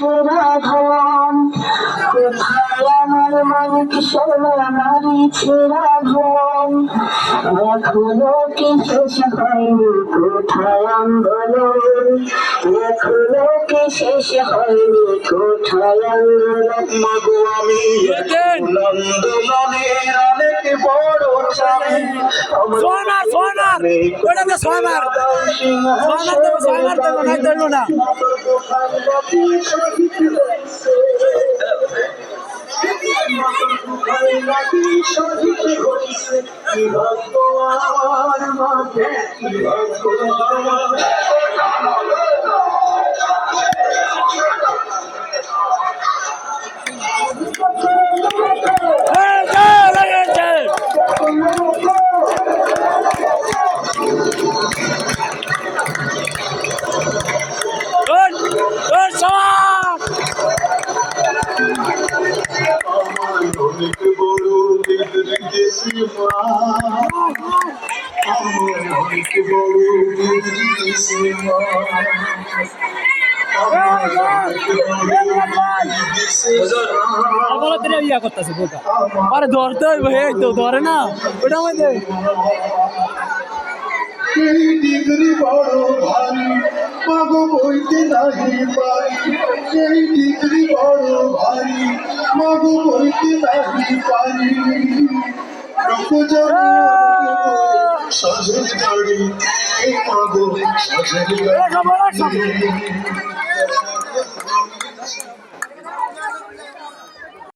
ছেড়া ধন কোথায় আমার মানিক সোনা নারী ছেড়া ধন এখনো কি শেষ হয়নি কোথায় আন্দোলন এখনো কি শেষ হয়নি কোথায় আন্দোলন মাগো আমি আন্দোলনের অনেক বড় চাবি না অনেক বড় দেশি মা অনেক বড় দেশি মা আরে ধরতে হইব এই তো ধরে না ওটা মধ্যে এই ডিগ্রি বড় ভারী মাগো বইতে নাহি পারি এই ডিগ্রি বড় ভারী মাগো বইতে নাহি পারি সাজের গাড়ি এই মাগো সাজের গাড়ি